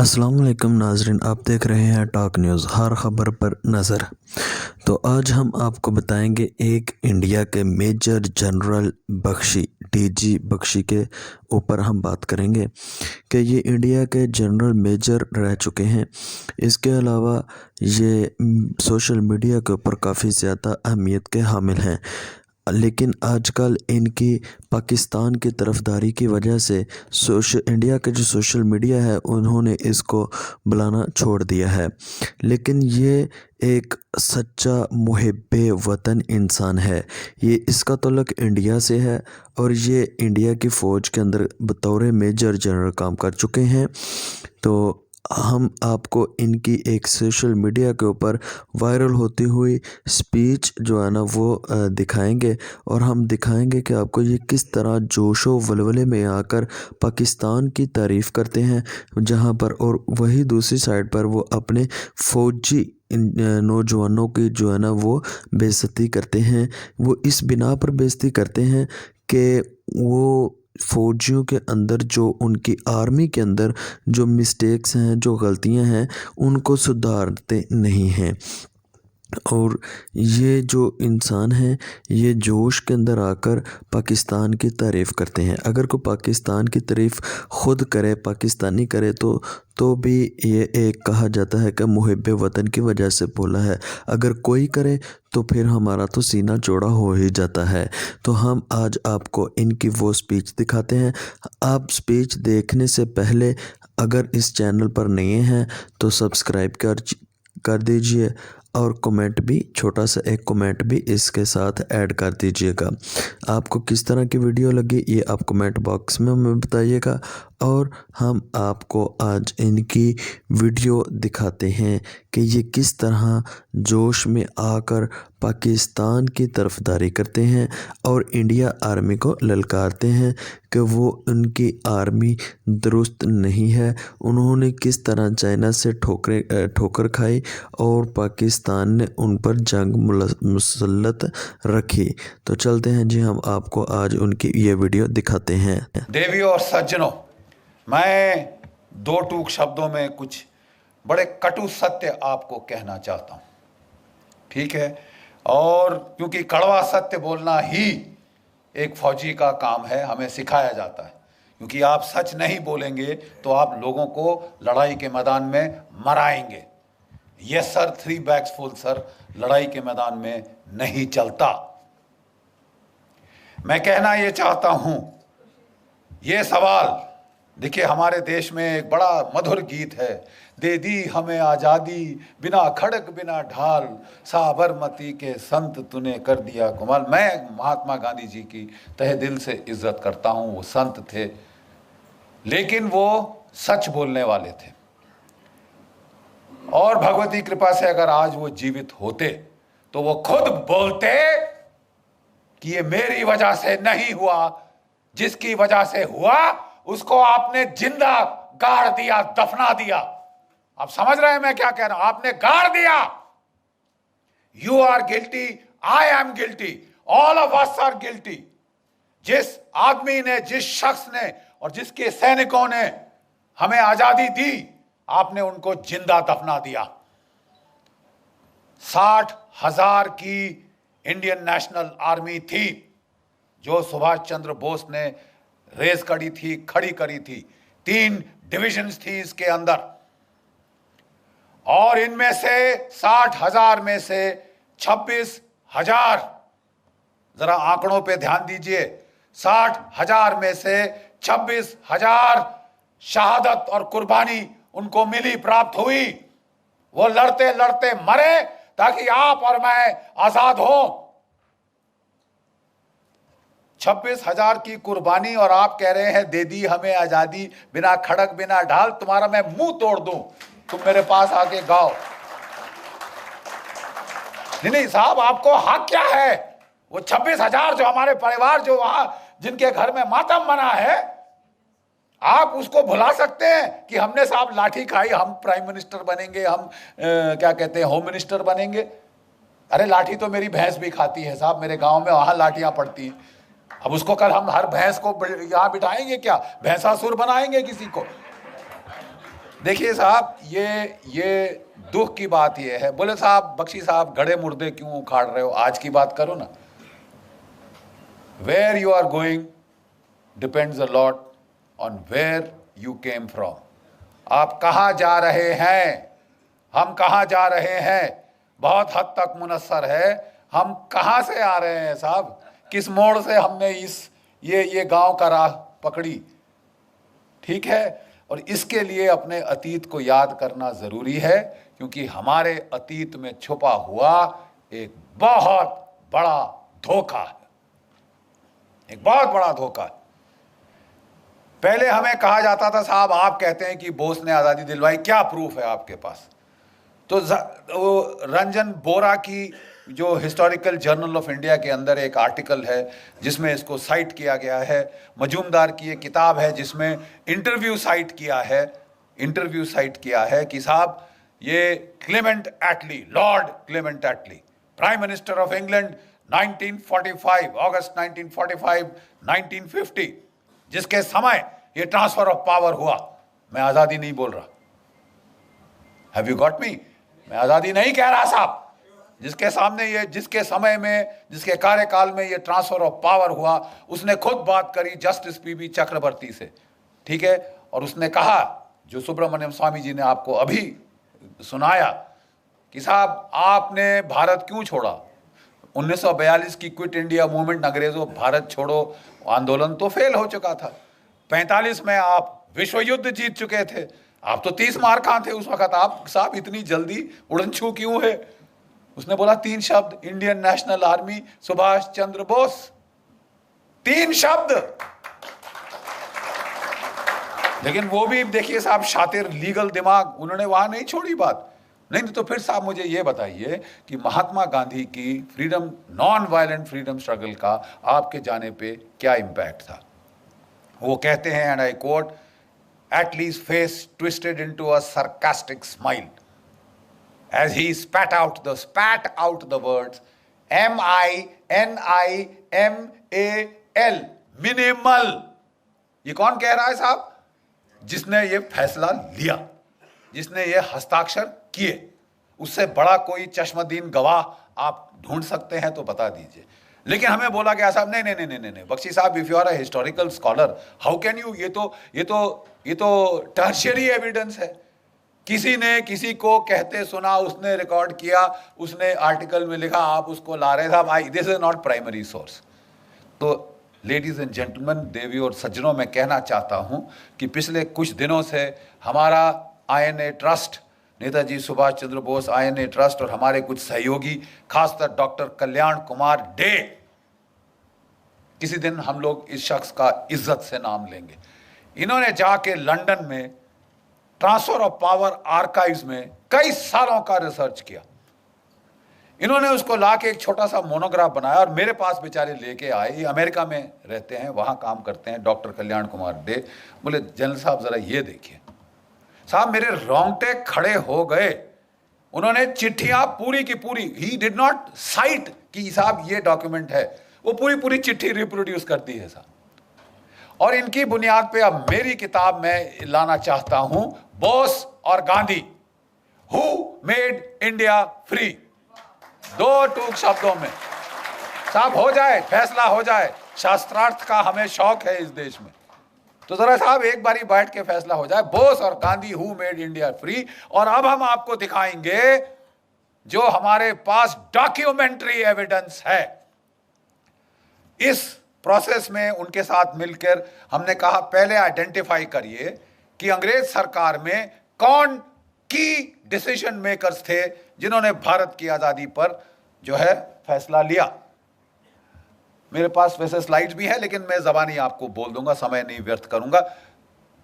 अस्सलाम वालेकुम नाजरीन, आप देख रहे हैं टॉक न्यूज़, हर ख़बर पर नज़र। तो आज हम आपको बताएंगे एक इंडिया के major general Bakshi, DG Bakshi के ऊपर हम बात करेंगे कि ये इंडिया के जनरल मेजर रह चुके हैं। इसके अलावा ये सोशल मीडिया के ऊपर काफ़ी ज़्यादा अहमियत के हामिल हैं, लेकिन आजकल इनकी पाकिस्तान की तरफदारी की वजह से इंडिया के जो सोशल मीडिया है उन्होंने इसको बुलाना छोड़ दिया है। लेकिन ये एक सच्चा मुहिब्बे वतन इंसान है। ये इसका ताल्लुक इंडिया से है और ये इंडिया की फ़ौज के अंदर बतौर मेजर जनरल काम कर चुके हैं। तो हम आपको इनकी एक सोशल मीडिया के ऊपर वायरल होती हुई स्पीच जो है ना वो दिखाएंगे, और हम दिखाएंगे कि आपको ये किस तरह जोशो वलवले में आकर पाकिस्तान की तारीफ़ करते हैं जहां पर, और वही दूसरी साइड पर वो अपने फ़ौजी नौजवानों की जो है ना वो बेइज्जती करते हैं। वो इस बिना पर बेइज्जती करते हैं कि वो फ़ौजियों के अंदर जो उनकी आर्मी के अंदर जो मिस्टेक्स हैं, जो गलतियां हैं, उनको सुधारते नहीं हैं। और ये जो इंसान हैं ये जोश के अंदर आकर पाकिस्तान की तारीफ़ करते हैं। अगर कोई पाकिस्तान की तारीफ़ ख़ुद करे, पाकिस्तानी करे, तो भी ये एक कहा जाता है कि मुहिब्बे वतन की वजह से बोला है। अगर कोई करे तो फिर हमारा तो सीना चौड़ा हो ही जाता है। तो हम आज आपको इनकी वो स्पीच दिखाते हैं। आप स्पीच देखने से पहले अगर इस चैनल पर नए हैं तो सब्सक्राइब कर दीजिए, और कमेंट भी, छोटा सा एक कमेंट भी इसके साथ ऐड कर दीजिएगा। आपको किस तरह की वीडियो लगी ये आप कमेंट बॉक्स में हमें बताइएगा, और हम आपको आज इनकी वीडियो दिखाते हैं कि ये किस तरह जोश में आकर पाकिस्तान की तरफदारी करते हैं और इंडिया आर्मी को ललकारते हैं कि वो उनकी आर्मी दुरुस्त नहीं है। उन्होंने किस तरह चाइना से ठोकर खाई और पाकिस्तान ने उन पर जंग मुसल्लत रखी। तो चलते हैं जी, हम आपको आज उनकी ये वीडियो दिखाते हैं। देवियों और सज्जनों, मैं दो टूक शब्दों में कुछ बड़े कटु सत्य आपको कहना चाहता हूं, ठीक है? और क्योंकि कड़वा सत्य बोलना ही एक फौजी का काम है, हमें सिखाया जाता है। क्योंकि आप सच नहीं बोलेंगे तो आप लोगों को लड़ाई के मैदान में मराएंगे। Yes sir, 3 bags full sir, लड़ाई के मैदान में नहीं चलता। मैं कहना ये चाहता हूं, ये सवाल देखिए, हमारे देश में एक बड़ा मधुर गीत है, दे दी हमें आज़ादी बिना खड़क बिना ढाल, साबरमती के संत तूने कर दिया कमाल। मैं महात्मा गांधी जी की तहे दिल से इज्जत करता हूं। वो संत थे, लेकिन वो सच बोलने वाले थे, और भगवती कृपा से अगर आज वो जीवित होते तो वो खुद बोलते कि ये मेरी वजह से नहीं हुआ, जिसकी वजह से हुआ उसको आपने जिंदा गाड़ दिया, दफना दिया। आप समझ रहे हैं मैं क्या कह रहा हूं? आपने गाड़ दिया। You are guilty, I am guilty, all of us are guilty. जिस आदमी ने, जिस शख्स ने और जिसके सैनिकों ने हमें आजादी दी, आपने उनको जिंदा दफना दिया। 60,000 की इंडियन नेशनल आर्मी थी जो सुभाष चंद्र बोस ने रेस करी थी, खड़ी करी थी। 3 डिविजन्स थी इसके अंदर, और इनमें से 60,000 में से 26,000, जरा आंकड़ों पे ध्यान दीजिए, 60,000 में से 26,000 शहादत और कुर्बानी उनको मिली, प्राप्त हुई। वो लड़ते लड़ते मरे ताकि आप और मैं आजाद हो। 26,000 की कुर्बानी, और आप कह रहे हैं दे दी हमें आजादी बिना खड़क बिना ढाल। तुम्हारा मैं मुंह तोड़ दूं, तुम मेरे पास आके गाओ। नहीं साहब, आपको हक क्या है? वो 26,000 जो हमारे परिवार, जो वहां जिनके घर में मातम मना है, आप उसको भुला सकते हैं कि हमने साहब लाठी खाई, हम प्राइम मिनिस्टर बनेंगे, हम क्या कहते हैं, होम मिनिस्टर बनेंगे? अरे लाठी तो मेरी भैंस भी खाती है साहब, मेरे गांव में वहां लाठियां पड़ती हैं। अब उसको कल हम हर भैंस को यहां बिठाएंगे क्या? भैंसासुर बनाएंगे किसी को? देखिए साहब, ये दुख की बात ये है। बोले साहब, बख्शी साहब, गड़े मुर्दे क्यों उखाड़ रहे हो, आज की बात करो ना। Where you are going depends a lot on where you came from. आप कहाँ जा रहे हैं, हम कहाँ जा रहे हैं, बहुत हद तक मुनस्सर है हम कहाँ से आ रहे हैं साहब, किस मोड़ से हमने ये गांव का राह पकड़ी। ठीक है, और इसके लिए अपने अतीत को याद करना जरूरी है, क्योंकि हमारे अतीत में छुपा हुआ एक बहुत बड़ा धोखा है, एक बहुत बड़ा धोखा है। पहले हमें कहा जाता था साहब, आप कहते हैं कि बोस ने आजादी दिलवाई, क्या प्रूफ है आपके पास? तो वो रंजन बोरा की जो हिस्टोरिकल जर्नल ऑफ इंडिया के अंदर एक आर्टिकल है जिसमें इसको साइट किया गया है। मजूमदार की एक किताब है जिसमें इंटरव्यू साइट किया है कि साहब ये Clement Attlee, Lord Clement Attlee, prime minister of England 1945, अगस्त 1945, 1950, जिसके समय ये ट्रांसफर ऑफ पावर हुआ। मैं आजादी नहीं बोल रहा, हैव यू गॉट मी? मैं आजादी नहीं कह रहा साहब। जिसके समय में, जिसके कार्यकाल में ये ट्रांसफर ऑफ पावर हुआ, उसने खुद बात करी जस्टिस पीबी चक्रवर्ती से, ठीक है, और उसने कहा, जो सुब्रमण्यम स्वामी जी ने आपको अभी सुनाया, कि साहब आपने भारत क्यों छोड़ा? 1942 की क्विट इंडिया मूवमेंट, अंग्रेजों भारत छोड़ो आंदोलन तो फेल हो चुका था। 45 में आप विश्व युद्ध जीत चुके थे, आप तो 30 मार कहां थे उस वक्त, आप साहब इतनी जल्दी उड़नछू क्यों है? उसने बोला 3 शब्द, Indian national army, Subhash Chandra Bose, 3 शब्द। लेकिन वो भी देखिए साहब, शातिर लीगल दिमाग, उन्होंने वहां नहीं छोड़ी बात। नहीं तो फिर साहब मुझे ये बताइए कि महात्मा गांधी की freedom, non violent freedom struggle का आपके जाने पे क्या इंपैक्ट था? वो कहते हैं, and I quote, Attlee's face twisted into a sarcastic smile as he spat out the words MINIMAL, minimal। ये कौन कह रहा है साहब? जिसने ये फैसला लिया, जिसने ये हस्ताक्षर किए। उससे बड़ा कोई चश्मदीन गवाह आप ढूंढ सकते हैं तो बता दीजिए। लेकिन हमें बोला गया साहब नहीं, बख्शी साहब, if you are a historical scholar, how can you, ये तो टर्शियरी एविडेंस है। किसी ने किसी को कहते सुना, उसने रिकॉर्ड किया, उसने आर्टिकल में लिखा, आप उसको ला रहे साहब, this is not primary source. तो लेडीज एंड जेंटलमैन, देवी और सज्जनों, मैं कहना चाहता हूं कि पिछले कुछ दिनों से हमारा INA trust, Netaji Subhash Chandra Bose INA trust, और हमारे कुछ सहयोगी, खासकर डॉक्टर कल्याण कुमार डे, किसी दिन हम लोग इस शख्स का इज्जत से नाम लेंगे। इन्होंने जाके लंदन में ट्रांसफर ऑफ पावर आर्काइव्स में कई सालों का रिसर्च किया। इन्होंने उसको लाके एक छोटा सा मोनोग्राफ बनाया और मेरे पास बेचारे लेके आए। ये अमेरिका में रहते हैं, वहां काम करते हैं, डॉक्टर कल्याण कुमार डे। बोले जनरल साहब जरा ये देखिए। साहब मेरे रोंगटे खड़े हो गए। उन्होंने चिट्ठियां पूरी की पूरी, ही डिड नॉट साइट कि साहब ये डॉक्यूमेंट है, वो पूरी चिट्ठी रिप्रोड्यूस करती है साहब। और इनकी बुनियाद पे अब मेरी किताब में लाना चाहता हूं, बोस और Gandhi, who made India free. 2 टूक शब्दों में साहब हो जाए, फैसला हो जाए। शास्त्रार्थ का हमें शौक है इस देश में, तो जरा साहब एक बारी बैठ के फैसला हो जाए, बोस और Gandhi, who made India free. और अब हम आपको दिखाएंगे जो हमारे पास डॉक्यूमेंट्री एविडेंस है। इस प्रोसेस में उनके साथ मिलकर हमने कहा, पहले आइडेंटिफाई करिए कि अंग्रेज सरकार में कौन की डिसीजन मेकर्स थे जिन्होंने भारत की आजादी पर जो है फैसला लिया। मेरे पास वैसे स्लाइड्स भी है, लेकिन मैं जबानी आपको बोल दूंगा, समय नहीं व्यर्थ करूंगा।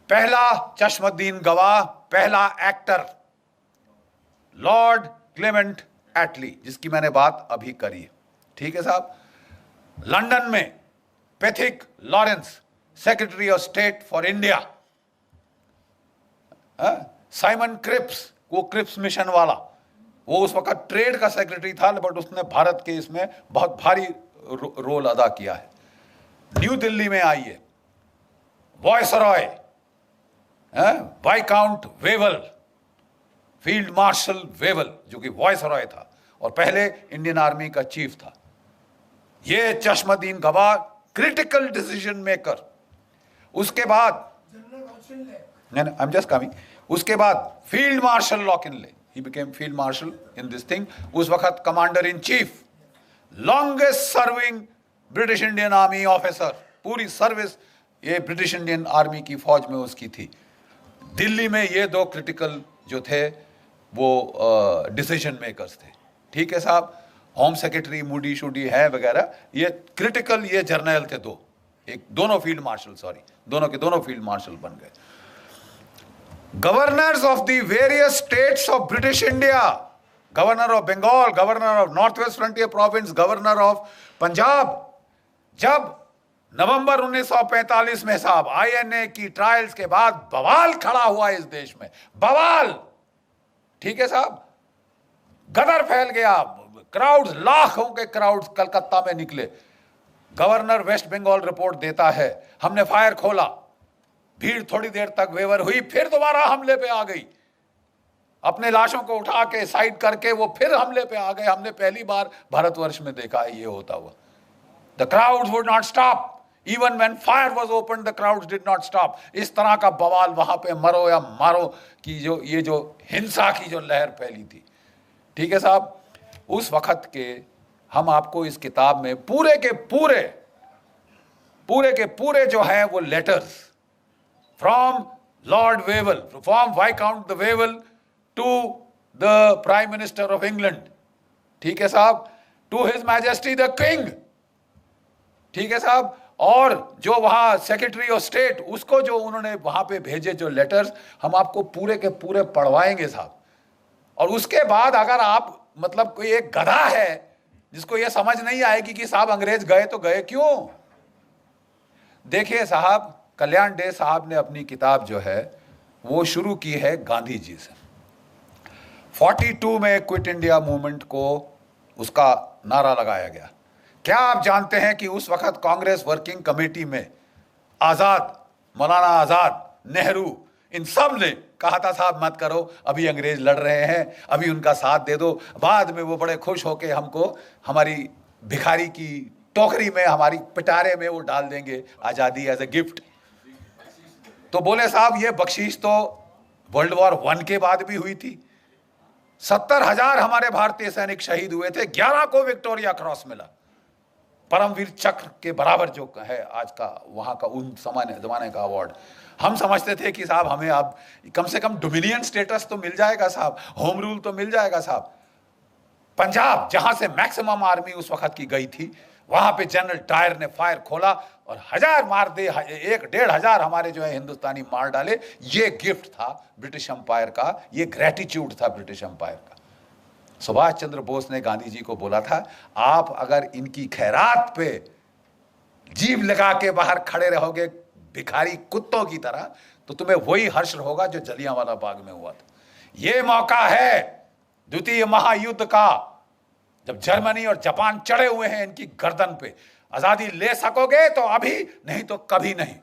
पहला चश्मदीन गवाह, पहला एक्टर, लॉर्ड क्लेमेंट एटली, जिसकी मैंने बात अभी करी है। ठीक है साहब। लंदन में Pethick Lawrence, secretary of state for India. Simon Cripps, वो क्रिप्स मिशन वाला, वो उस वक्त ट्रेड का सेक्रेटरी था, बट उसने भारत के इसमें बहुत भारी रोल अदा किया है। न्यू दिल्ली में आइए, viceroy, viscount Wavell, field marshal Wavell, जो कि वॉइस रॉय था और पहले इंडियन आर्मी का चीफ था, ये चश्मदीन गवाह, क्रिटिकल डिसीजन मेकर। उसके बाद आई एम जस्ट कमिंग, उसके बाद फील्ड मार्शल लॉकिनले, he became field marshal in this thing, उस वक्त commander in chief, longest serving British Indian Army officer, पूरी सर्विस ये ब्रिटिश इंडियन आर्मी की फौज में उसकी थी। दिल्ली में ये दो क्रिटिकल जो थे वो डिसीजन मेकर्स थे, ठीक है साहब। होम सेक्रेटरी मूडी शूडी है वगैरह, ये क्रिटिकल ये जर्नल थे दो, एक दोनों फील्ड मार्शल, सॉरी दोनों के दोनों फील्ड मार्शल बन गए। Governors of the various states of British India, governor of Bengal, governor of north west frontier province, governor of Punjab, जब नवंबर 1945 में साहब आईएनए की ट्रायल्स के बाद बवाल खड़ा हुआ इस देश में, बवाल, ठीक है साहब, गदर फैल गया, क्राउड्स, लाखों के क्राउड्स कलकत्ता में निकले। गवर्नर वेस्ट बंगाल रिपोर्ट देता है, हमने फायर खोला, भीड़ थोड़ी देर तक वेवर हुई, फिर दोबारा हमले पे आ गई, अपने लाशों को उठा के साइड करके वो फिर हमले पे आ गए। हमने पहली बार भारतवर्ष में देखा है ये होता हुआ। The crowds would not stop, even when fire was open the crowds did not stop. इस तरह का बवाल वहां पे, मरो या मारो की जो ये जो हिंसा की जो लहर फैली थी, ठीक है साहब। उस वक्त के हम आपको इस किताब में पूरे के पूरे जो है वो letters from Lord Wavell, from viscount the Wavell to the prime minister of England, ठीक है साहब, to his majesty the king, ठीक है साहब, और जो वहां सेक्रेटरी ऑफ स्टेट, उसको जो उन्होंने वहां पे भेजे जो लेटर्स, हम आपको पूरे के पूरे पढ़वाएंगे साहब। और उसके बाद अगर आप मतलब कोई एक गधा है जिसको ये समझ नहीं आएगी कि साहब अंग्रेज गए तो गए क्यों। देखिए साहब, कल्याण डे साहब ने अपनी किताब जो है वो शुरू की है गांधी जी से। 42 में क्विट इंडिया मूवमेंट को उसका नारा लगाया गया। क्या आप जानते हैं कि उस वक्त कांग्रेस वर्किंग कमेटी में आजाद, मौलाना आजाद, नेहरू, इन सब ने कहा था साहब मत करो, अभी अंग्रेज लड़ रहे हैं, अभी उनका साथ दे दो, बाद में वो बड़े खुश होके हमको हमारी भिखारी की टोकरी में, हमारी पिटारे में वो डाल देंगे आजादी एज ए गिफ्ट। तो बोले साहब ये बख्शीश तो वर्ल्ड वॉर 1 के बाद भी हुई थी। 70,000 हमारे भारतीय सैनिक शहीद हुए थे, 11 को विक्टोरिया क्रॉस मिला, परमवीर चक्र के बराबर जो है आज का वहां का उन जमाने का अवार्ड। हम समझते थे कि साहब हमें अब कम से कम डोमिनियन स्टेटस तो मिल जाएगा साहब, होम रूल तो मिल जाएगा साहब। पंजाब, जहां से मैक्सिमम आर्मी उस वक्त की गई थी, वहां पे जनरल डायर ने फायर खोला और 1000 मार दे, 1-1.5 हमारे जो है हिंदुस्तानी मार डाले। ये गिफ्ट था ब्रिटिश एम्पायर का, ये ग्रेटिट्यूड था ब्रिटिश एम्पायर का। सुभाष चंद्र बोस ने गांधी जी को बोला था, आप अगर इनकी खैरात पे जीभ लगा के बाहर खड़े रहोगे भिखारी कुत्तों की तरह, तो तुम्हें वही हर्ष होगा जो जलियांवाला बाग में हुआ था। ये मौका है द्वितीय महायुद्ध का, जब जर्मनी और जापान चढ़े हुए हैं इनकी गर्दन पे। आजादी ले सकोगे तो अभी, नहीं तो कभी नहीं।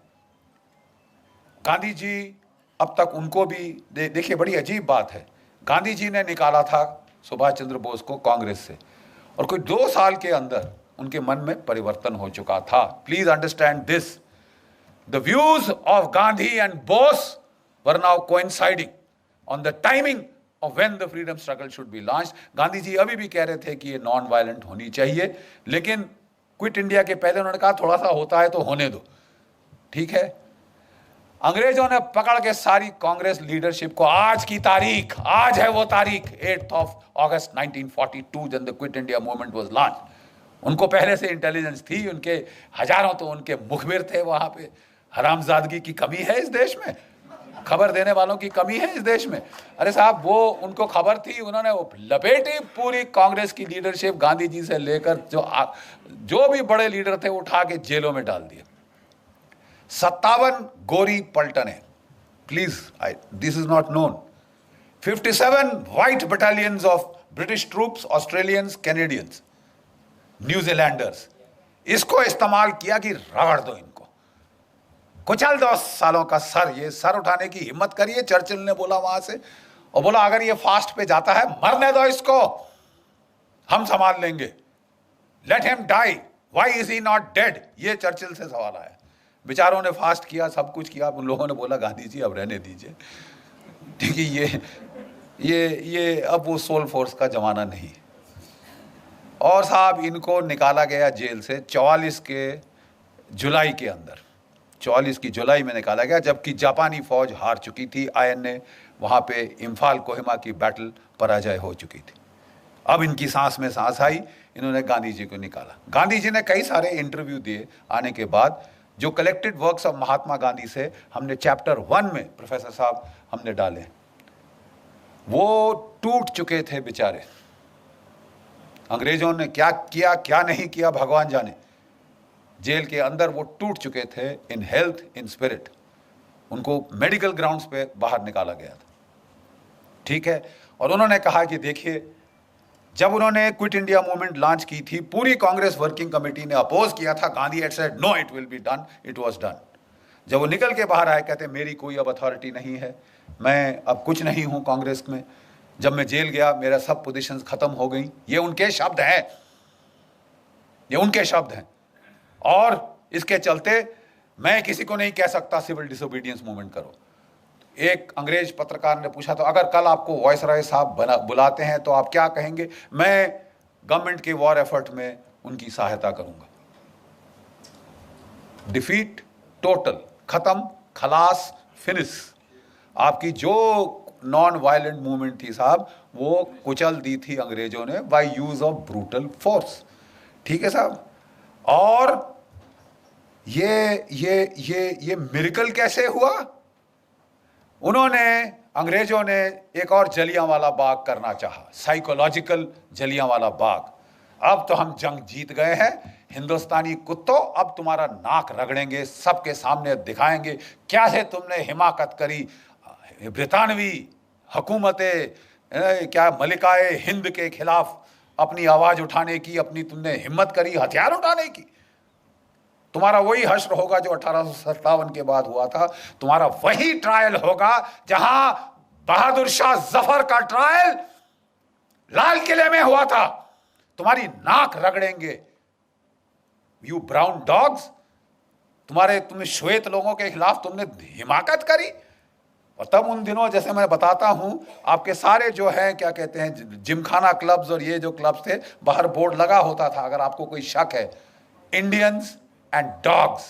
गांधी जी अब तक उनको भी देखिए, बड़ी अजीब बात है, गांधी जी ने निकाला था सुभाष चंद्र बोस को कांग्रेस से, और कोई 2 साल के अंदर उनके मन में परिवर्तन हो चुका था। Please understand this, the views of Gandhi and Bose were now coinciding on the timing of when the freedom struggle should be launched। Gandhi ji अभी भी कह रहे थे कि ये नॉन वायलेंट होनी चाहिए, लेकिन क्विट इंडिया के पहले उन्होंने कहा थोड़ा सा होता है तो होने दो, ठीक है। अंग्रेजों ने पकड़ के सारी कांग्रेस लीडरशिप को, आज की तारीख, आज है वो तारीख 8 अगस्त 1942 जब the quit India movement was launch. उनको पहले से इंटेलिजेंस थी, उनके हजारों तो उनके मुखबिर थे वहां पे। हरामजादगी की कमी है इस देश में, खबर देने वालों की कमी है इस देश में। अरे साहब, वो उनको खबर थी, उन्होंने वो लपेटी पूरी कांग्रेस की लीडरशिप, गांधी जी से लेकर जो भी बड़े लीडर थे उठा के जेलों में डाल दिए। 57 गोरी पलटने, please this is not known. 57 white battalions of British troops, Australians, Canadians, New Zealanders, इसको इस्तेमाल किया कि रगड़ दो इनको। कुचल दो सालों का सर, ये सर उठाने की हिम्मत करिए, चर्चिल ने बोला वहां से, और बोला अगर ये फास्ट पे जाता है मरने दो इसको, हम संभाल लेंगे, let him die, why is he not dead, ये चर्चिल से सवाल आया। बेचारों ने फास्ट किया, सब कुछ किया, उन लोगों ने बोला गांधी जी अब रहने दीजिए, ठीक है, ये अब वो सोल फोर्स का जमाना नहीं। और साहब इनको निकाला गया जेल से 44 के जुलाई के अंदर, 44 की जुलाई में निकाला गया, जबकि जापानी फौज हार चुकी थी, INA वहाँ पे इम्फाल कोहिमा की बैटल पराजय हो चुकी थी। अब इनकी सांस में सांस आई, इन्होंने गांधी जी को निकाला। गांधी जी ने कई सारे इंटरव्यू दिए आने के बाद, जो collected works of Mahatma Gandhi से हमने चैप्टर 1 में प्रोफेसर साहब हमने डाले, वो टूट चुके थे बेचारे। अंग्रेजों ने क्या किया क्या नहीं किया भगवान जाने, जेल के अंदर वो टूट चुके थे, इन हेल्थ इन स्पिरिट। उनको मेडिकल ग्राउंड्स पे बाहर निकाला गया था, ठीक है। और उन्होंने कहा कि देखिए, जब उन्होंने क्विट इंडिया मूवमेंट लॉन्च की थी, पूरी कांग्रेस वर्किंग कमेटी ने अपोज किया था, Gandhi had said no it will be done, it was done. जब वो निकल के बाहर आए, कहते मेरी कोई अब अथॉरिटी नहीं है, मैं अब कुछ नहीं हूं कांग्रेस में, जब मैं जेल गया मेरा सब पोजीशंस खत्म हो गई। ये उनके शब्द हैं, ये उनके शब्द हैं। और इसके चलते मैं किसी को नहीं कह सकता सिविल डिसोबीडियंस मूवमेंट करो। एक अंग्रेज पत्रकार ने पूछा, तो अगर कल आपको वायसराय साहब बुलाते हैं तो आप क्या कहेंगे? मैं गवर्नमेंट के वॉर एफर्ट में उनकी सहायता करूंगा। डिफीट टोटल, खत्म, खलास, फिनिश। आपकी जो नॉन वायलेंट मूवमेंट थी साहब, वो कुचल दी थी अंग्रेजों ने by use of brutal force, ठीक है साहब। और ये मिरेकल कैसे हुआ? उन्होंने, अंग्रेजों ने एक और जलियांवाला बाग करना चाहा, साइकोलॉजिकल जलियांवाला बाग। अब तो हम जंग जीत गए हैं, हिंदुस्तानी कुत्तों, अब तुम्हारा नाक रगड़ेंगे, सबके सामने दिखाएंगे क्या है तुमने हिमाकत करी ब्रितानवी हुकूमतें, क्या मलिकाए हिंद के खिलाफ अपनी आवाज उठाने की, अपनी तुमने हिम्मत करी हथियार उठाने की। तुम्हारा वही हश्र होगा जो 1857 के बाद हुआ था, तुम्हारा वही ट्रायल होगा जहां बहादुर शाह जफर का ट्रायल लाल किले में हुआ था। तुम्हारी नाक रगड़ेंगे, यू ब्राउन डॉग्स, तुमने श्वेत लोगों के खिलाफ तुमने हिमाकत करी। और तब उन दिनों, जैसे मैं बताता हूं, आपके सारे जो है क्या कहते हैं जिमखाना क्लब्स और ये जो क्लब्स थे, बाहर बोर्ड लगा होता था, अगर आपको कोई शक है, Indians and dogs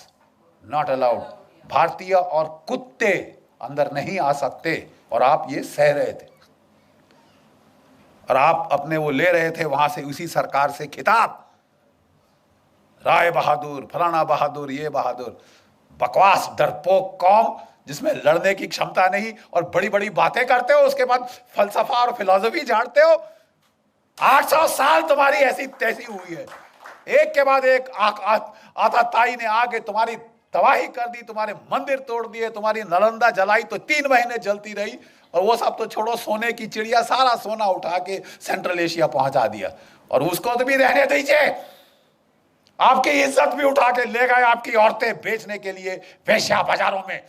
not allowed, भारतीय और कुत्ते अंदर नहीं आ सकते। और आप ये सह रहे थे, और आप अपने वो ले रहे थे वहां से, उसी सरकार से खिताब, राय बहादुर, फलाना बहादुर, ये बहादुर। बकवास डरपोक कौम जिसमें लड़ने की क्षमता नहीं, और बड़ी बड़ी बातें करते हो, उसके बाद फलसफा और फिलॉसफी झाड़ते हो। 800 साल तुम्हारी ऐसी तैसी हुई है, एक के बाद एक आताताई ने आके तुम्हारी तबाही कर दी, तुम्हारे मंदिर तोड़ दिए, तुम्हारी नालंदा जलाई तो 3 महीने जलती रही, और वो सब तो छोड़ो, सोने की चिड़िया सारा सोना उठा के सेंट्रल एशिया पहुंचा दिया, और उसको तो भी रहने दीजिए। आपकी इज्जत भी उठा के ले गए, आपकी औरतें बेचने के लिए वेश्या बाजारों में,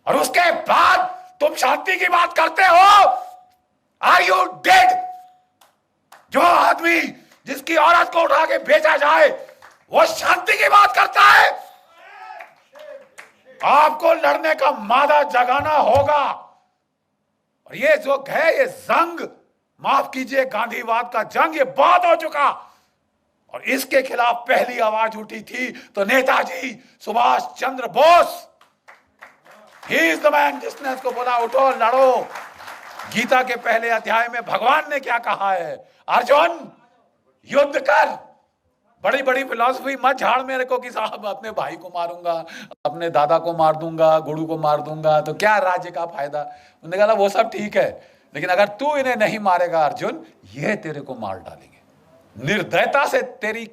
और उसके बाद तुम शांति की बात करते हो। Are you dead? जो आदमी जिसकी औरत को उठा के बेचा जाए वो शांति की बात करता है। आपको लड़ने का मादा जगाना होगा। और ये जो है, ये जंग, माफ कीजिए, गांधीवाद का जंग, ये बहुत हो चुका। और इसके खिलाफ पहली आवाज उठी थी तो Netaji Subhash Chandra Bose, he is the man, जिसने इसको बोला उठो लड़ो। गीता के पहले अध्याय में भगवान ने क्या कहा है? अर्जुन युद्ध कर। बड़ी बड़ी फिलॉसफी मत झाड़ मेरे को कि साहब अपने भाई को मारूंगा, अपने दादा को मार दूंगा, गुरु को मार दूंगा तो क्या राज्य का फायदा। उन्होंने कहा वो सब ठीक है, लेकिन अगर तू इन्हें नहीं मारेगा अर्जुन, ये तेरे को मार डालेंगे, निर्दयता से तेरी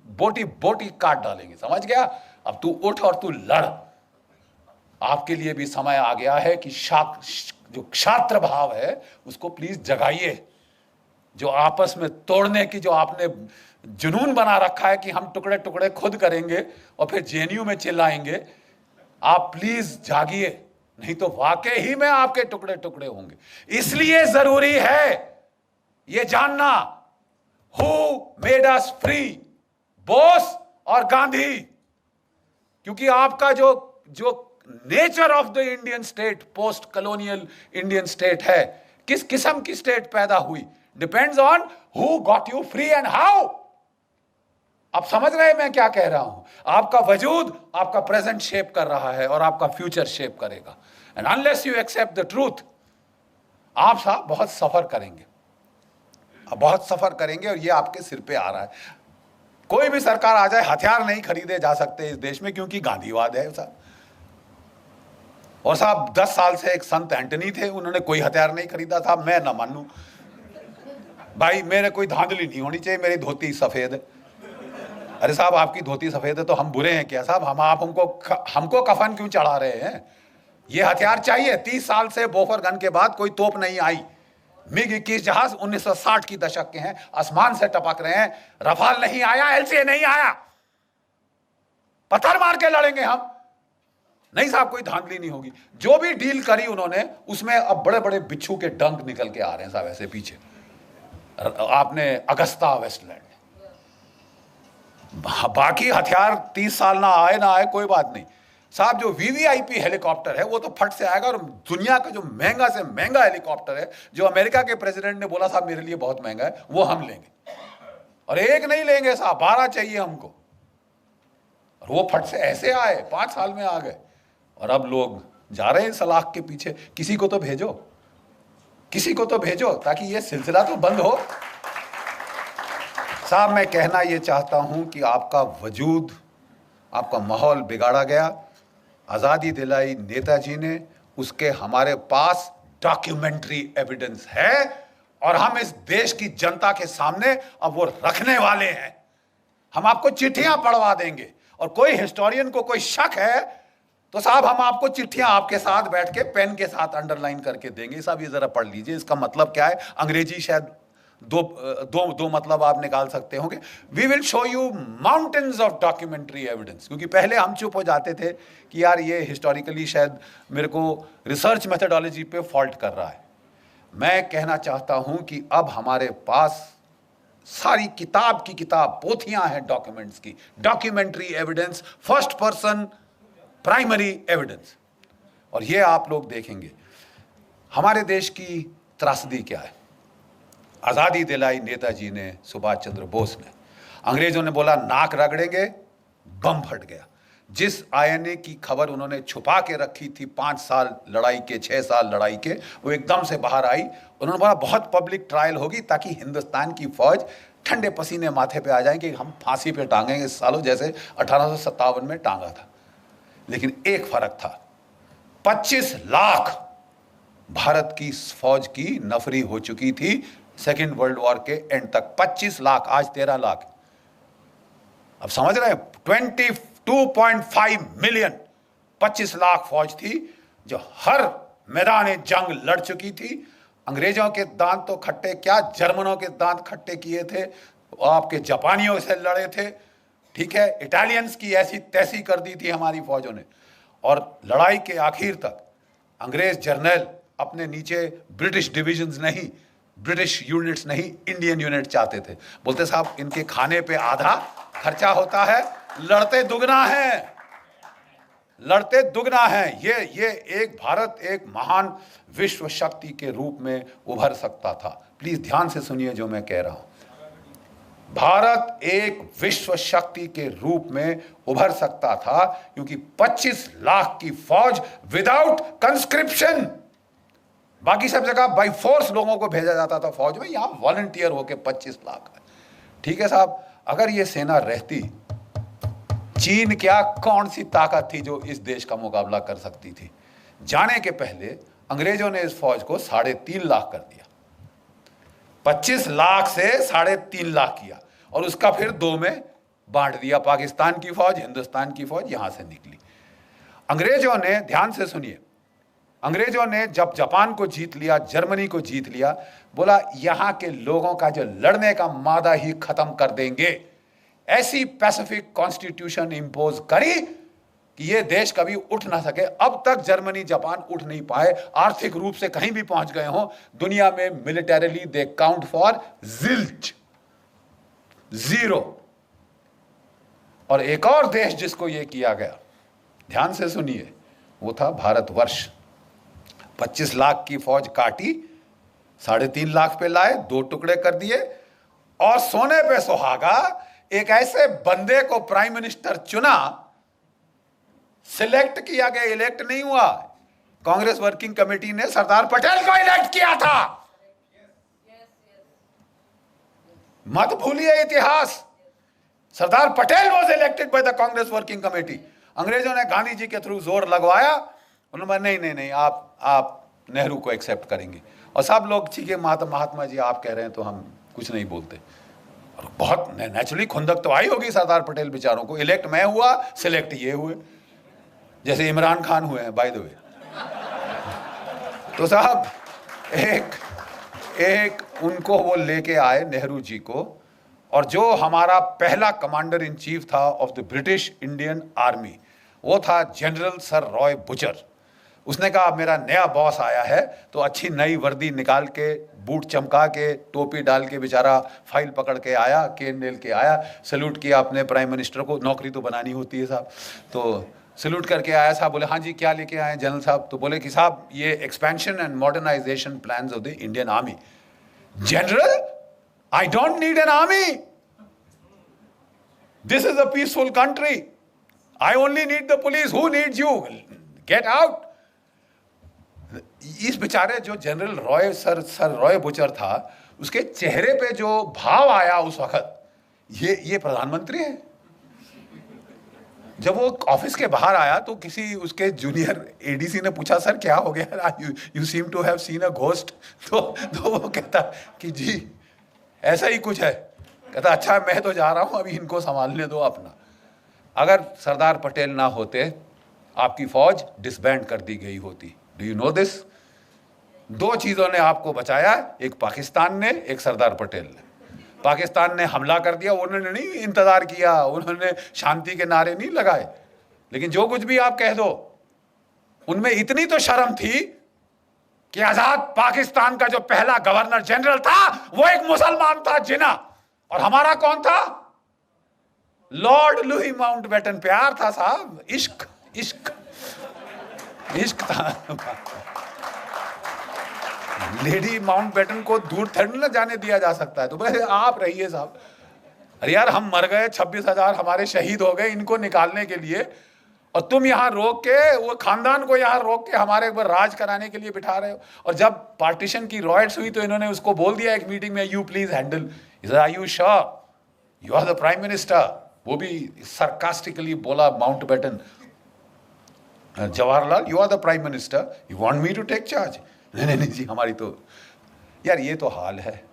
बोटी बोटी काट डालेंगे, समझ गया? अब तू उठ और तू लड़। आपके लिए भी समय आ गया है कि जो क्षात्र भाव है उसको प्लीज जगाइए। जो आपस में तोड़ने की जो आपने जुनून बना रखा है कि हम टुकड़े टुकड़े खुद करेंगे और फिर जेएनयू में चिल्लाएंगे, आप प्लीज जागिए, नहीं तो वाकई ही में आपके टुकड़े टुकड़े होंगे। इसलिए जरूरी है यह जानना who made us free, Bose और गांधी। क्योंकि आपका जो nature of the Indian state, post colonial Indian state है, किस किस्म की स्टेट पैदा हुई, depends on who got you free and how. आप समझ रहे हैं मैं क्या कह रहा हूं? आपका वजूद आपका प्रेजेंट शेप कर रहा है और आपका फ्यूचर शेप करेगा। And unless you accept the truth, आप साहब बहुत सफर करेंगे, बहुत सफर करेंगे। और ये आपके सिर पे आ रहा है। कोई भी सरकार आ जाए, हथियार नहीं खरीदे जा सकते इस देश में, क्योंकि गांधीवाद है साहब। और साहब 10 साल से एक संत एंटनी थे, उन्होंने कोई हथियार नहीं खरीदा था। मैं ना मानूं भाई, मेरे कोई धांधली नहीं होनी चाहिए, मेरी धोती सफेद है। अरे साहब, आपकी धोती सफेद है तो हम बुरे हैं क्या साहब? हमको कफन क्यों चढ़ा रहे हैं? ये हथियार चाहिए। 30 साल से बोफर गन के बाद कोई तोप नहीं आई। मिग 21 जहाज 1960 की दशक के हैं, आसमान से टपक रहे हैं। रफाल नहीं आया, एलसीए नहीं आया, पत्थर मार के लड़ेंगे हम। नहीं साहब, कोई धांधली नहीं होगी। जो भी डील करी उन्होंने, उसमें अब बड़े बड़े बिच्छू के डंक निकल के आ रहे हैं साहब, ऐसे पीछे। आपने अगस्ता वेस्टलैंड, बाकी हथियार 30 साल ना आए कोई बात नहीं साहब। जो वीवीआईपी हेलीकॉप्टर है वो तो फट से आएगा। और दुनिया का जो महंगा से महंगा हेलीकॉप्टर है, जो अमेरिका के प्रेसिडेंट ने बोला साहब मेरे लिए बहुत महंगा है, वो हम लेंगे। और एक नहीं लेंगे साहब, 12 चाहिए हमको। और वो फट से ऐसे आए, 5 साल में आ गए। और अब लोग जा रहे हैं सलाख के पीछे। किसी को तो भेजो, किसी को तो भेजो, ताकि ये सिलसिला तो बंद हो साहब। मैं कहना ये चाहता हूं कि आपका वजूद, आपका माहौल बिगाड़ा गया। आज़ादी दिलाई नेताजी ने, उसके हमारे पास डॉक्यूमेंट्री एविडेंस है। और हम इस देश की जनता के सामने अब वो रखने वाले हैं। हम आपको चिट्ठियां पढ़वा देंगे। और कोई हिस्टोरियन को कोई शक है तो साहब हम आपको चिट्ठियां आपके साथ बैठ के पेन के साथ अंडरलाइन करके देंगे। साहब ये जरा पढ़ लीजिए, इसका मतलब क्या है। अंग्रेजी शायद दो मतलब आप निकाल सकते होंगे। We will show you mountains of documentary evidence. क्योंकि पहले हम चुप हो जाते थे कि यार ये हिस्टोरिकली शायद मेरे को रिसर्च मेथोडोलॉजी पे फॉल्ट कर रहा है। मैं कहना चाहता हूं कि अब हमारे पास सारी किताब की किताब पोथियां हैं डॉक्यूमेंट्स की, documentary evidence, first person primary evidence. और ये आप लोग देखेंगे हमारे देश की त्रासदी क्या है। आज़ादी दिलाई नेताजी ने, सुभाष चंद्र बोस ने। अंग्रेजों ने बोला नाक रगड़ेंगे, बम फट गया। जिस आईएनए की खबर उन्होंने छुपा के रखी थी 5 साल लड़ाई के, 6 साल लड़ाई के, वो एकदम से बाहर आई। उन्होंने बोला बहुत पब्लिक ट्रायल होगी ताकि हिंदुस्तान की फौज ठंडे पसीने माथे पे आ जाए कि हम फांसी पे टांगेंगे सालों, जैसे 1857 में टांगा था। लेकिन एक फर्क था, 25 लाख भारत की फौज की नफरी हो चुकी थी सेकेंड वर्ल्ड वॉर के एंड तक। 25 लाख, आज 13 लाख। अब समझ रहे हैं, 22.5 मिलियन, 25 लाख फौज थी जो हर मैदान जंग लड़ चुकी थी। अंग्रेजों के दांत तो खट्टे क्या, जर्मनों के दांत खट्टे किए थे, आपके जापानियों से लड़े थे, ठीक है, इटालियंस की ऐसी तैसी कर दी थी हमारी फौजों ने। और लड़ाई के आखिर तक अंग्रेज जर्नल अपने नीचे ब्रिटिश डिविजन्स नहीं, ब्रिटिश यूनिट्स नहीं, इंडियन यूनिट चाहते थे। बोलते साहब इनके खाने पे आधा खर्चा होता है, लड़ते दुगना है, लड़ते दुगना है। ये एक भारत एक महान विश्व शक्ति के रूप में उभर सकता था। प्लीज ध्यान से सुनिए जो मैं कह रहा हूं। भारत एक विश्व शक्ति के रूप में उभर सकता था क्योंकि 25 लाख की फौज विदाउट कंस्क्रिप्शन, बाकी सब जगह बाई फोर्स लोगों को भेजा जाता था फौज में, यहां वॉलंटियर होके 25 लाख है। ठीक है साहब, अगर ये सेना रहती, चीन क्या कौन सी ताकत थी जो इस देश का मुकाबला कर सकती थी। जाने के पहले अंग्रेजों ने इस फौज को 3.5 लाख कर दिया, 25 लाख से 3.5 लाख किया और उसका फिर 2 में बांट दिया। पाकिस्तान की फौज, हिंदुस्तान की फौज यहां से निकली। अंग्रेजों ने, ध्यान से सुनिए, अंग्रेजों ने जब जापान को जीत लिया, जर्मनी को जीत लिया, बोला यहां के लोगों का जो लड़ने का मादा ही खत्म कर देंगे। ऐसी पैसिफिक कॉन्स्टिट्यूशन इंपोज करी कि ये देश कभी उठ ना सके। अब तक जर्मनी जापान उठ नहीं पाए, आर्थिक रूप से कहीं भी पहुंच गए हों दुनिया में, militarily they count for zilch, zero. और एक और देश जिसको ये किया गया, ध्यान से सुनिए, वो था भारतवर्ष। 25 लाख की फौज काटी, 3.5 लाख पे लाए, 2 टुकड़े कर दिए, और सोने पे सुहागा एक ऐसे बंदे को प्राइम मिनिस्टर चुना, सिलेक्ट किया गया, इलेक्ट नहीं हुआ। कांग्रेस वर्किंग कमेटी ने सरदार पटेल को इलेक्ट किया था। मत भूलिए इतिहास। Sardar Patel was elected by the Congress working committee. अंग्रेजों ने गांधी जी के थ्रू जोर लगवाया, उन्होंने नहीं, आप नेहरू को एक्सेप्ट करेंगे। और सब लोग, ठीक है महात्मा जी आप कह रहे हैं तो हम कुछ नहीं बोलते। और बहुत नेचुरली खुंदक तो आई होगी सरदार पटेल बेचारों को। इलेक्ट मैं हुआ, सिलेक्ट ये हुए, जैसे इमरान खान हुए हैं बाय द वे। तो साहब एक उनको वो लेके आए नेहरू जी को, और जो हमारा पहला कमांडर इन चीफ था of the British Indian army, वो था जनरल सर रॉय बुचर। उसने कहा मेरा नया बॉस आया है, तो अच्छी नई वर्दी निकाल के, बूट चमका के, टोपी डाल के, बेचारा फाइल पकड़ के आया, केन नेल के आया, सैल्यूट किया अपने प्राइम मिनिस्टर को, नौकरी तो बनानी होती है साहब। तो सैल्यूट करके आया साहब, बोले हाँ जी क्या लेके आए जनरल साहब? तो बोले कि साहब ये expansion and modernisation plans of the Indian army. General, I don't need an army, this is a peaceful country, I only need the police, who needs you, get out. इस बेचारे जो general Roy sir Roy Butcher था, उसके चेहरे पे जो भाव आया उस वक्त, ये प्रधानमंत्री है। जब वो ऑफिस के बाहर आया तो किसी उसके जूनियर एडीसी ने पूछा सर क्या हो गया, you seem to have seen a ghost. तो वो कहता कि जी ऐसा ही कुछ है। कहता अच्छा मैं तो जा रहा हूं, अभी इनको संभालने दो अपना। अगर सरदार पटेल ना होते, आपकी फौज डिसबैंड कर दी गई होती। Do you know this? 2 चीजों ने आपको बचाया, एक पाकिस्तान ने, एक सरदार पटेल ने। पाकिस्तान ने हमला कर दिया, उन्होंने नहीं इंतजार किया, उन्होंने शांति के नारे नहीं लगाए, लेकिन जो कुछ भी आप कह दो, उनमें इतनी तो शर्म थी कि आजाद पाकिस्तान का जो पहला गवर्नर जनरल था वो एक मुसलमान था, जिना। और हमारा कौन था? Lord Louis Mountbatten. प्यार था साहब, इश्क इश्क इश्क था। लेडी माउंटबेटन को दूर थोड़ी ना जाने दिया जा सकता है। तो बस आप रहिए साहब। अरे यार हम मर गए, 26,000 हमारे शहीद हो गए इनको निकालने के लिए, और तुम यहां रोक के, वो खानदान को यहां रोक के हमारे ऊपर राज कराने के लिए बिठा रहे हो। और जब पार्टीशन की रॉयट्स हुई तो इन्होंने उसको बोल दिया एक मीटिंग में, you please handle. Are you sure you are the prime minister? वो भी सरकास्टिकली बोला Mountbatten, Jawaharlal you are the prime minister, you want me to take charge? नहीं जी हमारी तो, यार ये तो हाल है।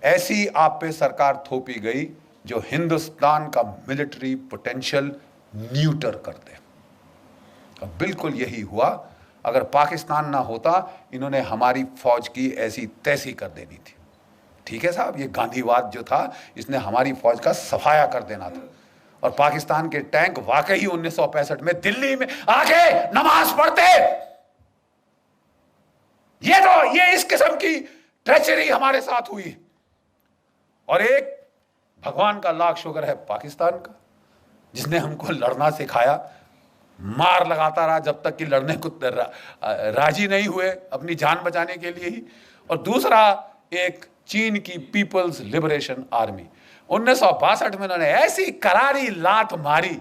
ऐसी आप पे सरकार थोपी गई जो हिंदुस्तान का मिलिट्री पोटेंशियल न्यूटर कर दे। अब बिल्कुल यही हुआ। अगर पाकिस्तान ना होता, इन्होंने हमारी फौज की ऐसी तैसी कर देनी थी। ठीक है साहब, ये गांधीवाद जो था, इसने हमारी फौज का सफाया कर देना था। और पाकिस्तान के टैंक वाकई 1965 में दिल्ली में आके नमाज पढ़ते। ये इस किस्म की ट्रेचरी हमारे साथ हुई। और एक भगवान का लाख शुक्र है पाकिस्तान का, जिसने हमको लड़ना सिखाया, मार लगाता रहा जब तक कि लड़ने को राजी नहीं हुए अपनी जान बचाने के लिए ही। और दूसरा एक चीन की पीपल्स लिबरेशन आर्मी, 1962 में उन्होंने ऐसी करारी लात मारी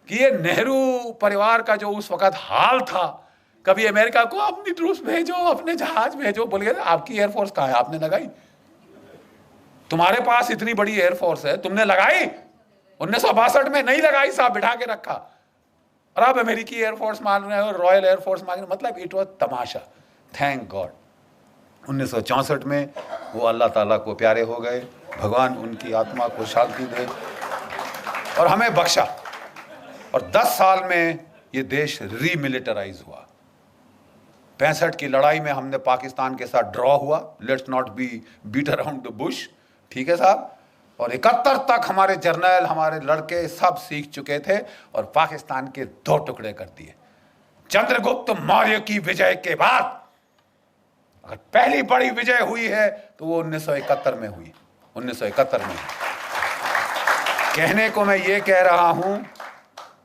कि ये नेहरू परिवार का जो उस वक्त हाल था, कभी अमेरिका को अपनी ट्रूप्स भेजो, अपने जहाज भेजो, बोल गए आपकी एयरफोर्स कहाँ है, आपने लगाई? तुम्हारे पास इतनी बड़ी एयरफोर्स है, तुमने लगाई? 1962 में नहीं लगाई साहब, बिठा के रखा। और अब अमेरिकी एयरफोर्स मान रहे हो, रॉयल एयरफोर्स मान रहे हो, मतलब it was Tamasha. Thank God 1964 में वो अल्लाह ताला को प्यारे हो गए, भगवान उनकी आत्मा को शांति दे, और हमें बख्शा। और 10 साल में ये देश रीमिलिटराइज हुआ। 65 की लड़ाई में हमने पाकिस्तान के साथ ड्रॉ हुआ, let's not be beat around the bush, ठीक है साहब। और 71 तक हमारे जर्नल, हमारे लड़के सब सीख चुके थे और पाकिस्तान के 2 टुकड़े कर दिए। चंद्रगुप्त मौर्य की विजय के बाद अगर पहली बड़ी विजय हुई है तो वो 1971 में हुई, 1971 में। कहने को मैं ये कह रहा हूं,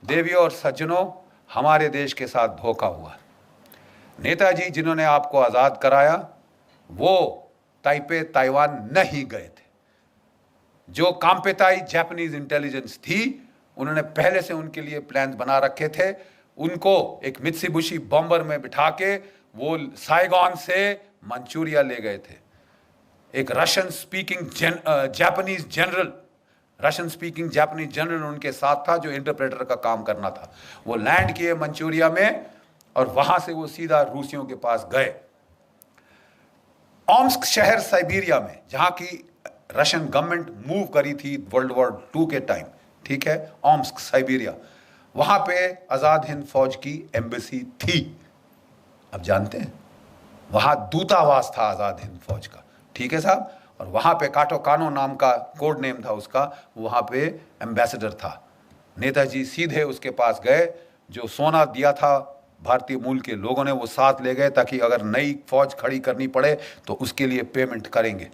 देवियों और सज्जनों, हमारे देश के साथ धोखा हुआ। नेताजी जिन्होंने आपको आजाद कराया वो ताइपे ताइवान नहीं गए थे। जो कांपेताई जापानीज इंटेलिजेंस थी उन्होंने पहले से उनके लिए प्लान बना रखे थे। उनको एक मित्सुबिशी बॉम्बर में बिठा के वो साइगॉन से मंचूरिया ले गए थे। एक रशियन स्पीकिंग जनरल उनके साथ था जो इंटरप्रेटर का काम करना था। वो लैंड किए मंचूरिया में और वहां से वो सीधा रूसियों के पास गए। ओम्स्क शहर साइबेरिया में, जहां की रशियन गवर्नमेंट मूव करी थी वर्ल्ड वॉर 2 के टाइम, ठीक है, ओम्स्क साइबेरिया, वहां पे आजाद हिंद फौज की एम्बेसी थी। अब जानते हैं वहां दूतावास था आजाद हिंद फौज का, ठीक है साहब। और वहां पे काटो कानो नाम का कोड नेम था उसका, वहां पे एम्बेसडर था। नेताजी सीधे उसके पास गए, जो सोना दिया था भारतीय मूल के लोगों ने वो साथ ले गए ताकि अगर नई फौज खड़ी करनी पड़े तो उसके लिए पेमेंट करेंगे।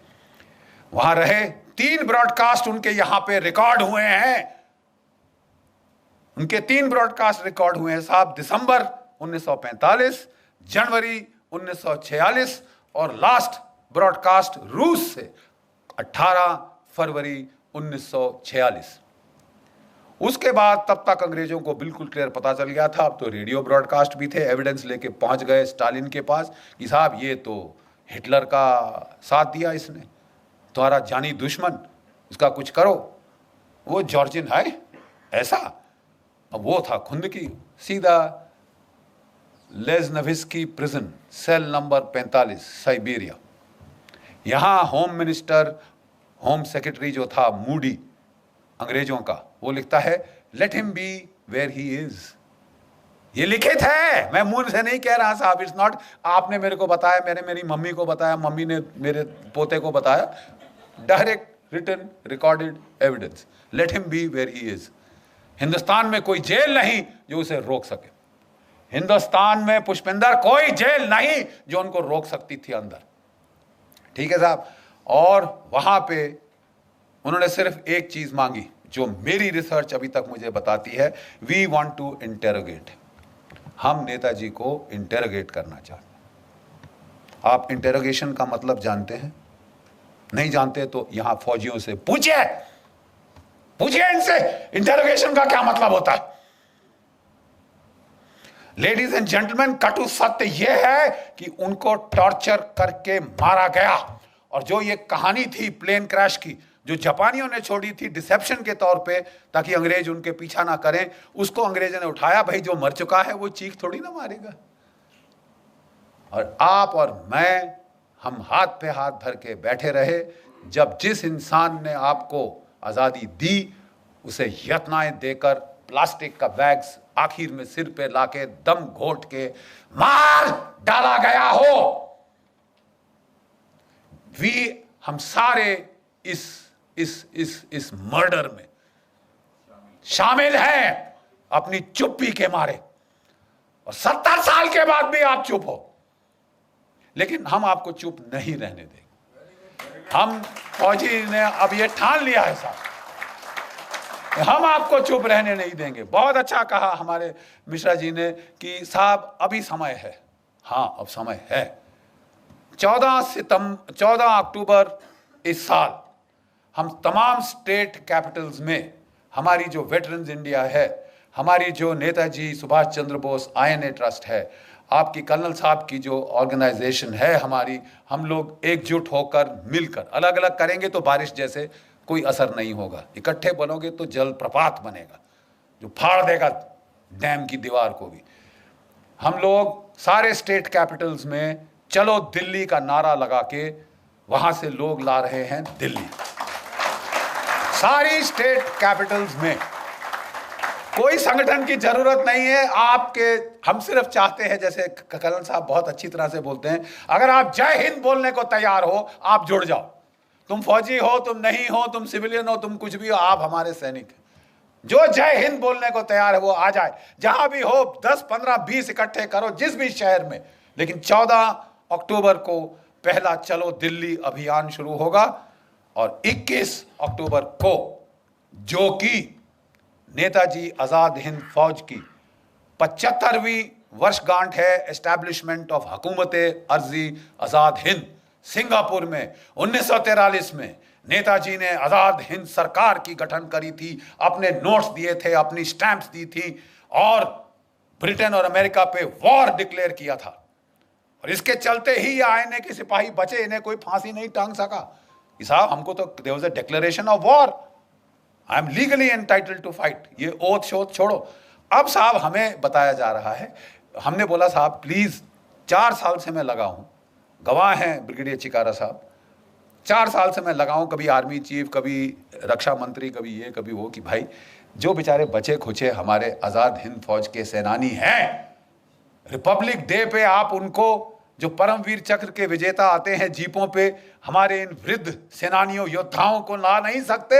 वहां रहे। 3 ब्रॉडकास्ट उनके यहां पे रिकॉर्ड हुए हैं, उनके 3 ब्रॉडकास्ट रिकॉर्ड हुए हैं साहब। दिसंबर 1945, जनवरी 1946 और लास्ट ब्रॉडकास्ट रूस से 18 फरवरी 1946। उसके बाद तब तक अंग्रेजों को बिल्कुल क्लियर पता चल गया था। अब तो रेडियो ब्रॉडकास्ट भी थे, एविडेंस लेके पहुंच गए स्टालिन के पास कि साहब ये तो हिटलर का साथ दिया इसने, तुम्हारा जानी दुश्मन, इसका कुछ करो। वो जॉर्जिन है ऐसा। अब वो था खुंदकी, सीधा लेज़नविस्की प्रिजन, सेल नंबर 45 साइबेरिया। यहां होम मिनिस्टर, होम सेक्रेटरी जो था मूडी अंग्रेजों का, वो लिखता है let him be where he is. ये लिखित है, मैं मुंह से नहीं कह रहा साहब, इट्स नॉट आपने मेरे को बताया, मैंने मेरी मम्मी को बताया, मम्मी ने मेरे पोते को बताया। Direct written recorded evidence, let him be where he is. Hindustan में कोई जेल नहीं जो उसे रोक सके। हिंदुस्तान में पुष्पिंदर कोई जेल नहीं जो उनको रोक सकती थी अंदर, ठीक है साहब। और वहां पे उन्होंने सिर्फ एक चीज मांगी जो मेरी रिसर्च अभी तक मुझे बताती है, वी वांट टू इंटेरोगेट। हम नेताजी को इंटेरोगेट करना चाहते हैं। आप इंटेरोगेशन का मतलब जानते हैं? नहीं जानते तो यहां फौजियों से पूछिए, पूछिए इनसे इंटेरोगेशन का क्या मतलब होता है। लेडीज एंड जेंटलमैन, कटु सत्य यह है कि उनको टॉर्चर करके मारा गया। और जो ये कहानी थी प्लेन क्रैश की, जो जापानियों ने छोड़ी थी डिसेप्शन के तौर पे ताकि अंग्रेज उनके पीछा ना करें, उसको अंग्रेजों ने उठाया। भाई जो मर चुका है वो चीख थोड़ी ना मारेगा। और आप और मैं, हम हाथ पे हाथ धर के बैठे रहे। जब जिस इंसान ने आपको आजादी दी उसे यत्नाएं देकर प्लास्टिक का बैग्स आखिर में सिर पे लाके दम घोट के मार डाला गया हो। हम सारे इस मर्डर में शामिल हैं अपनी चुप्पी के मारे। और 70 साल के बाद भी आप चुप हो, लेकिन हम आपको चुप नहीं रहने देंगे। हम फौजी ने अब ये ठान लिया है साहब, हम आपको चुप रहने नहीं देंगे। बहुत अच्छा कहा हमारे मिश्रा जी ने कि साहब अभी समय है। हाँ अब समय है। 14 अक्टूबर इस साल हम तमाम स्टेट कैपिटल्स में हमारी जो वेटरन्स इंडिया है, हमारी जो नेताजी सुभाष चंद्र बोस INA ट्रस्ट है, आपकी कर्नल साहब की जो ऑर्गेनाइजेशन है हमारी, हम लोग एकजुट होकर मिलकर, अलग अलग करेंगे तो बारिश जैसे कोई असर नहीं होगा, इकट्ठे बनोगे तो जलप्रपात बनेगा जो फाड़ देगा डैम की दीवार को भी। हम लोग सारे स्टेट कैपिटल्स में चलो दिल्ली का नारा लगा के वहां से लोग ला रहे हैं दिल्ली। सारी स्टेट कैपिटल्स में कोई संगठन की जरूरत नहीं है आपके। हम सिर्फ चाहते हैं, जैसे कर्नल साहब बहुत अच्छी तरह से बोलते हैं, अगर आप जय हिंद बोलने को तैयार हो आप जुड़ जाओ। तुम फौजी हो, तुम नहीं हो, तुम सिविलियन हो, तुम कुछ भी हो, आप हमारे सैनिक हैं। जो जय हिंद बोलने को तैयार है वो आ जाए, जहां भी हो 10, 15, 20 इकट्ठे करो, जिस भी शहर में। लेकिन 14 अक्टूबर को पहला चलो दिल्ली अभियान शुरू होगा और 21 अक्टूबर को, जो कि नेताजी आजाद हिंद फौज की 75वीं वर्षगांठ है, एस्टैब्लिशमेंट ऑफ हुकूमत अर्जी आजाद हिंद सिंगापुर में 1943 में नेताजी ने आजाद हिंद सरकार की गठन करी थी, अपने नोट्स दिए थे, अपनी स्टैंप्स दी थी और ब्रिटेन और अमेरिका पे वॉर डिक्लेयर किया था। और इसके चलते ही ये आईएनए के सिपाही बचे, इन्हें कोई फांसी नहीं टांग सका। साहब हमको तो there was a declaration of war, I am legally entitled to fight. ये ओथ शोध छोड़ो। अब साहब हमें बताया जा रहा है, हमने बोला साहब प्लीज, 4 साल से मैं लगा हूं, गवाह हैं ब्रिगेडियर चिकारा साहब, 4 साल से मैं लगा हूं, कभी आर्मी चीफ, कभी रक्षा मंत्री, कभी ये कभी वो, कि भाई जो बेचारे बचे खुचे हमारे आजाद हिंद फौज के सेनानी हैं, रिपब्लिक डे पे आप उनको, जो परमवीर चक्र के विजेता आते हैं जीपों पे, हमारे इन वृद्ध सेनानियों योद्धाओं को ला नहीं सकते,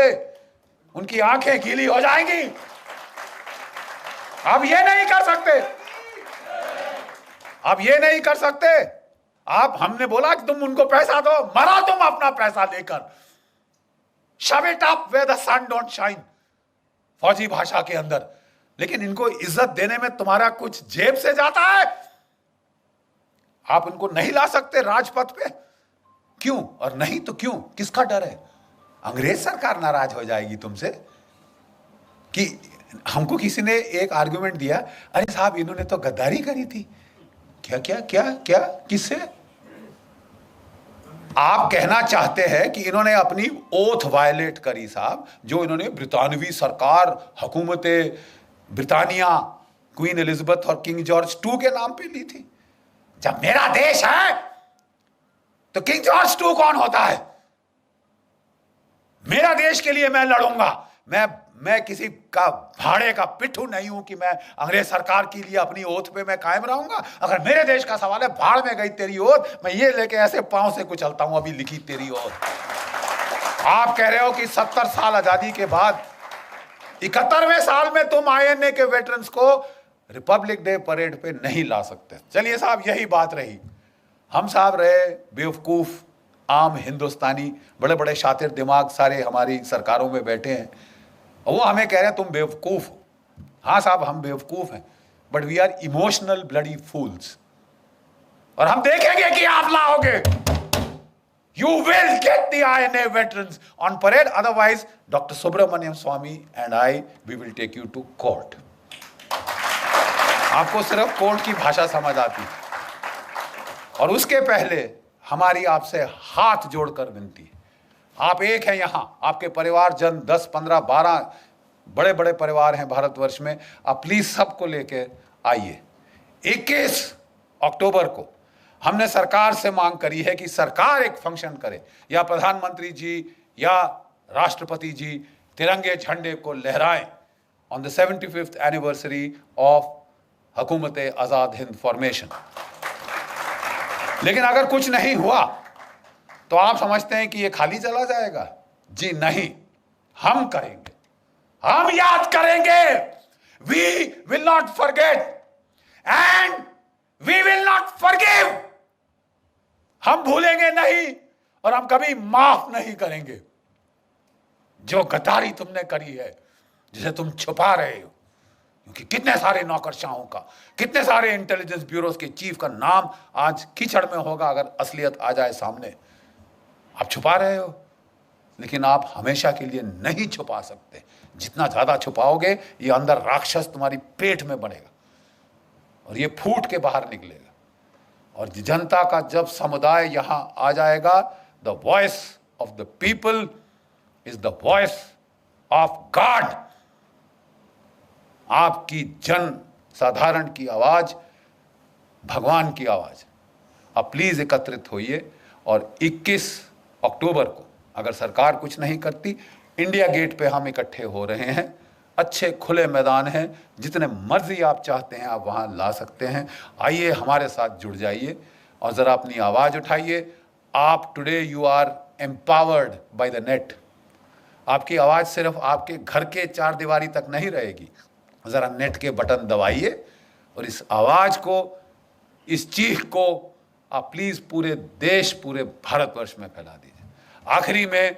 उनकी आंखें गीली हो जाएंगी। अब ये नहीं कर सकते, अब ये नहीं कर सकते। आप, हमने बोला कि तुम उनको पैसा दो, मरो तुम अपना पैसा लेकर, shove it up where the sun don't shine, फौजी भाषा के अंदर। लेकिन इनको इज्जत देने में तुम्हारा कुछ जेब से जाता है। आप इनको नहीं ला सकते राजपथ पे, क्यों? और नहीं तो क्यों? किसका डर है? अंग्रेज सरकार नाराज हो जाएगी तुमसे। कि हमको किसी ने एक आर्गुमेंट दिया, अरे साहब इन्होंने तो गद्दारी करी थी। क्या क्या क्या क्या? किससे? आप कहना चाहते हैं कि इन्होंने अपनी ओथ वायलेट करी साहब, जो इन्होंने ब्रितानवी सरकार, हुकूमत ब्रिटानिया, क्वीन एलिजाबेथ और किंग जॉर्ज II के नाम पे ली थी। जब मेरा देश है तो किंग जॉर्ज II कौन होता है? मेरा देश के लिए मैं लड़ूंगा। मैं किसी का भाड़े का पिट्ठू नहीं हूं कि मैं अंग्रेज सरकार के लिए अपनी ओथ पे मैं कायम रहूंगा। अगर मेरे देश का सवाल है, भाड़ में गई तेरी ओथ, मैं ये लेके ऐसे पांव से कुचलता हूं अभी लिखी तेरी ओथ। आप कह रहे हो कि 70 साल आजादी के बाद 71वें साल में तुम आईएनए के वेटरन्स को रिपब्लिक डे परेड पे नहीं ला सकते। चलिए साहब, यही बात रही। हम साहब रहे बेवकूफ आम हिंदुस्तानी, बड़े बड़े शातिर दिमाग सारे हमारी सरकारों में बैठे हैं, और वो हमें कह रहे हैं तुम बेवकूफ हो। हाँ साहब, हम बेवकूफ हैं, but we are emotional bloody fools. और हम देखेंगे कि आप लाओगे। You will get the INA veterans on parade. Otherwise, Dr. Subramaniam Swamy and I, we will take you to court. आपको सिर्फ कोर्ट की भाषा समझ आती है। और उसके पहले हमारी आपसे हाथ जोड़कर विनती है, आप एक हैं यहाँ, आपके परिवारजन 10, 15, 12 बड़े बड़े परिवार हैं भारतवर्ष में, आप प्लीज सबको लेके आइए। 21 अक्टूबर को हमने सरकार से मांग करी है कि सरकार एक फंक्शन करे, या प्रधानमंत्री जी या राष्ट्रपति जी तिरंगे झंडे को लहराएं on the 75th anniversary of हुकूमत आजाद हिंद फॉर्मेशन। लेकिन अगर कुछ नहीं हुआ तो आप समझते हैं कि ये खाली चला जाएगा? जी नहीं, हम करेंगे, हम याद करेंगे। We will not forget and we will not forgive. हम भूलेंगे नहीं और हम कभी माफ नहीं करेंगे। जो गद्दारी तुमने करी है, जिसे तुम छुपा रहे हो, क्योंकि कितने सारे नौकरशाहों का, कितने सारे इंटेलिजेंस ब्यूरोज के चीफ का नाम आज कीचड़ में होगा अगर असलियत आ जाए सामने। आप छुपा रहे हो, लेकिन आप हमेशा के लिए नहीं छुपा सकते। जितना ज्यादा छुपाओगे, ये अंदर राक्षस तुम्हारी पेट में बढ़ेगा और ये फूट के बाहर निकलेगा। और जनता का जब समुदाय यहां आ जाएगा, the voice of the people is the voice of God. आपकी जन साधारण की आवाज भगवान की आवाज। आप प्लीज एकत्रित होइए और 21 अक्टूबर को अगर सरकार कुछ नहीं करती, इंडिया गेट पे हम इकट्ठे हो रहे हैं। अच्छे खुले मैदान हैं, जितने मर्जी आप चाहते हैं आप वहां ला सकते हैं। आइए हमारे साथ जुड़ जाइए और ज़रा अपनी आवाज़ उठाइए। आप today you are empowered by the net. आपकी आवाज सिर्फ आपके घर के चार दीवारी तक नहीं रहेगी। जरा नेट के बटन दबाइए और इस आवाज को, इस चीख को आप प्लीज पूरे देश, पूरे भारतवर्ष में फैला दीजिए। आखिरी में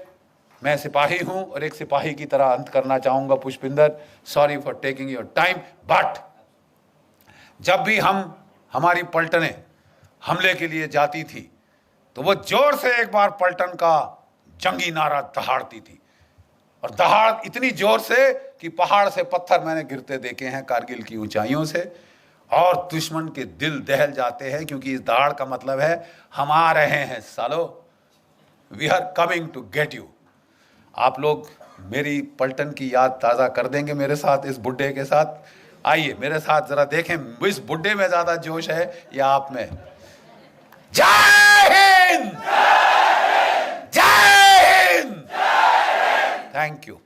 मैं सिपाही हूं और एक सिपाही की तरह अंत करना चाहूंगा। Pushpinder, sorry for taking your time, but जब भी हमारी पलटनें हमले के लिए जाती थी तो वो जोर से एक बार पलटन का जंगी नारा दहाड़ती थी, और दहाड़ इतनी जोर से कि पहाड़ से पत्थर मैंने गिरते देखे हैं कारगिल की ऊंचाइयों से, और दुश्मन के दिल दहल जाते हैं, क्योंकि इस दहाड़ का मतलब है हम आ रहे हैं सालो, we are coming to get you. आप लोग मेरी पलटन की याद ताज़ा कर देंगे मेरे साथ, इस बुड्ढे के साथ। आइए मेरे साथ जरा देखें, इस बुड्ढे में ज़्यादा जोश है या आप में। जय हिंद, जय हिंद, थैंक यू।